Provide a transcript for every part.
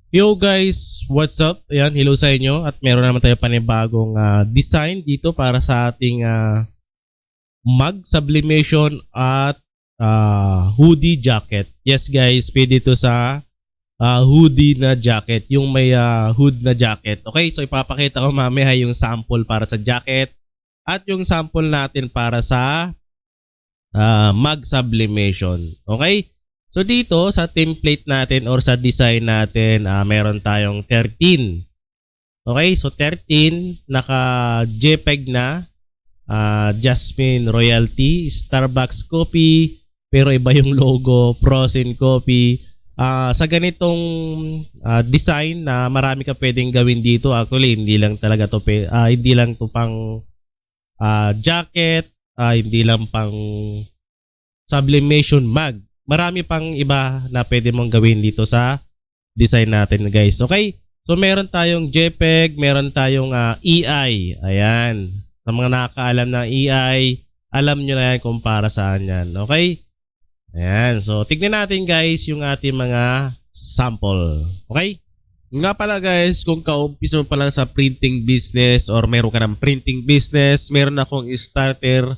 Yo guys, what's up? Ayan, hello sa inyo at meron naman tayo panibagong design dito para sa ating mug sublimation at hoodie jacket. Yes guys, pwede ito sa hoodie na jacket, yung may hood na jacket. Okay, so ipapakita ko mamaya yung sample para sa jacket at yung sample natin para sa mug sublimation. Okay? So dito sa template natin or sa design natin, meron tayong 13. Okay, so 13 naka JPEG na, Jasmine Royalty, Starbucks copy, pero iba yung logo, Frozen copy. Sa ganitong design na marami ka pwedeng gawin dito. Actually, hindi lang talaga to hindi lang to pang jacket, hindi lang pang sublimation mug. Marami pang iba na pwede mong gawin dito sa design natin guys. Okay? So meron tayong JPEG, meron tayong EI. Ayan. Sa mga nakakaalam ng EI, alam nyo na yan kung para saan yan. Okay? Ayan. So tignan natin guys yung ating mga sample. Okay? Nga pala guys, kung kaumpisa mo pa lang sa printing business or meron ka ng printing business, meron akong starter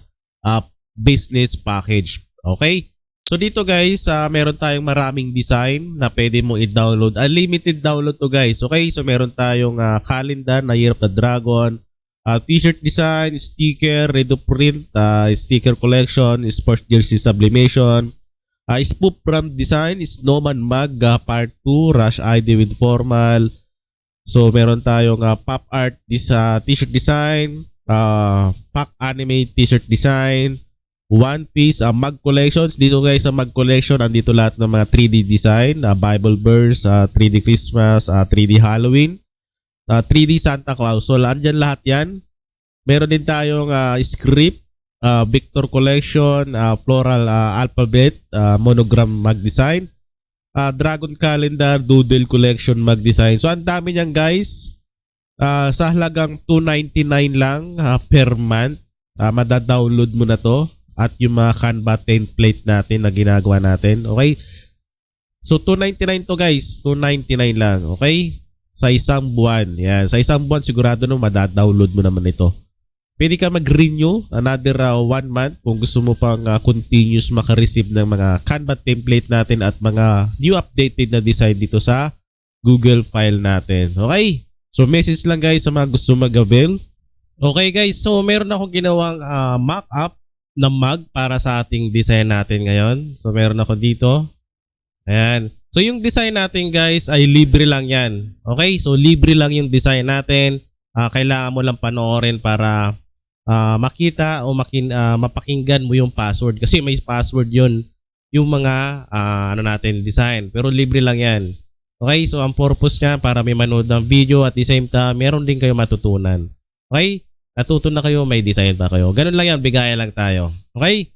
business package. Okay? So dito guys, meron tayong maraming design na pwede mong i-download. Unlimited download to guys. Okay, so meron tayong calendar na Year of the Dragon, t-shirt design, sticker, ready to print, sticker collection, sports jersey sublimation, spoof brand design, snowman mug, part 2, rush ID with formal. So meron tayong pop art t-shirt design, pack anime t-shirt design, One Piece, mug collections. Dito guys sa mug collection, andito lahat ng mga 3D design, Bible verse, 3D Christmas, 3D Halloween, 3D Santa Claus. So andyan lahat yan. Meron din tayong script, Victor collection, floral alphabet, monogram mug design, Dragon calendar, doodle collection mug design. So ang dami niyan guys. Sa halagang $2.99 lang per month, madadownload mo na to. At yung mga Canva template natin na ginagawa natin. Okay? So, $2.99 to guys. $2.99 lang. Okay? Sa isang buwan. Yan. Sa isang buwan, sigurado no, madadownload mo naman ito. Pwede ka mag-renew another 1 month kung gusto mo pang continuous makareceive ng mga Canva template natin at mga new updated na design dito sa Google file natin. Okay? So, message lang guys sa mga gusto mag-avail. Okay guys, so meron akong ginawang mock-up na mug para sa ating design natin ngayon. So meron ako dito. Ayan. So yung design natin guys ay libre lang yan. Okay? So libre lang yung design natin. Kailangan mo lang panoorin para makita o mapakinggan mo yung password. Kasi may password yun yung mga ano natin design. Pero libre lang yan. Okay? So ang purpose niya para may manood ng video at the same time meron din kayo matutunan. Okay? Natuto na kayo, may design pa kayo. Ganun lang yan, bigaya lang tayo. Okay?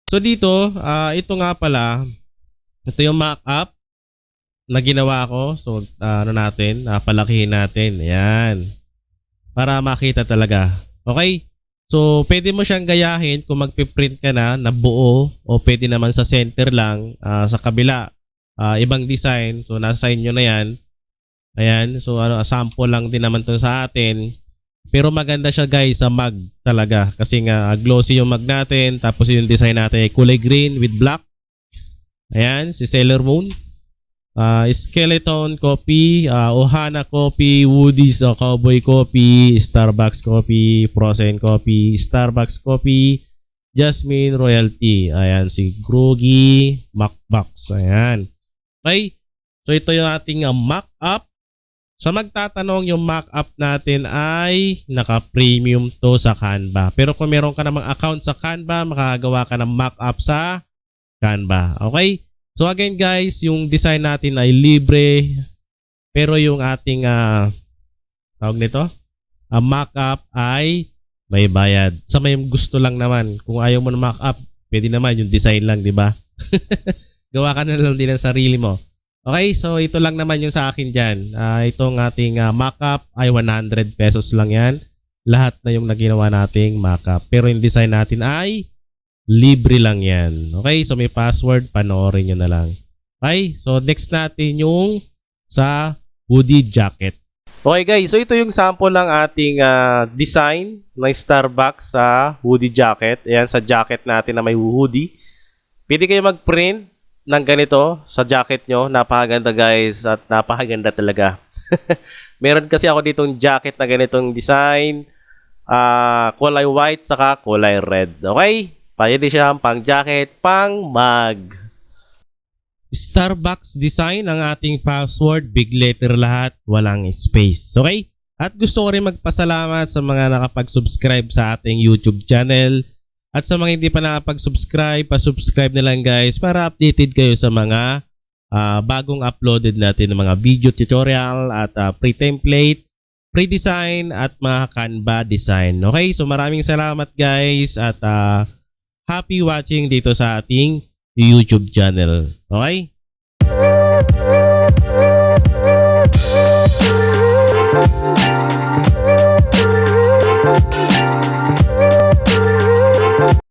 So dito, ito nga pala, ito yung mock-up na ginawa ko. So ano natin, palakihin natin. Ayan. Para makita talaga. Okay? So pwede mo siyang gayahin kung magpiprint ka na buo o pwede naman sa center lang, sa kabila. Ibang design. So nasa inyo na yan. Ayan. So sample lang din naman to sa atin. Pero maganda siya guys sa mug talaga kasi nga glossy yung mug natin, tapos yung design natin ay kulay green with black. Ayan, si Sailor Moon, Skeleton copy, Ohana copy, Woody's Cowboy copy, Starbucks copy, Frozen copy, Starbucks copy, Jasmine Royalty. Ayan, si Groggy, Macbox. Ayan. Okay, so ito yung ating mock-up. So magtatanong, yung mock-up natin ay naka-premium to sa Canva. Pero kung meron ka namang account sa Canva, makagawa ka ng mock-up sa Canva. Okay? So again guys, yung design natin ay libre. Pero yung ating tawag nito, mock-up ay may bayad. Sa may gusto lang naman. Kung ayaw mo ng mock-up, pwede naman yung design lang, di ba? Gawa ka na lang din ang sarili mo. Okay, so ito lang naman yung sa akin dyan. Itong ating mock-up ay 100 pesos lang yan. Lahat na yung naginawa nating mock-up. Pero yung design natin ay libre lang yan. Okay, so may password, panoorin nyo na lang. Okay, so next natin yung sa hoodie jacket. Okay guys, so ito yung sample ng ating design ng Starbucks sa hoodie jacket. Ayan, sa jacket natin na may hoodie. Pwede kayo mag-print ng ganito sa jacket nyo. Napakaganda guys at napakaganda talaga. Meron kasi ako ditong jacket na ganitong design. Kulay white saka kulay red. Okay? Pwede siya pang jacket, pang mug. Starbucks design ang ating password, big letter lahat, walang space. Okay? At gusto ko rin magpasalamat sa mga nakapag-subscribe sa ating YouTube channel. At sa mga hindi pa nakapag-subscribe, pa-subscribe na lang guys para updated kayo sa mga bagong uploaded natin ng mga video tutorial at pre-template, pre-design at mga Canva design. Okay? So maraming salamat guys at happy watching dito sa ating YouTube channel. Okay?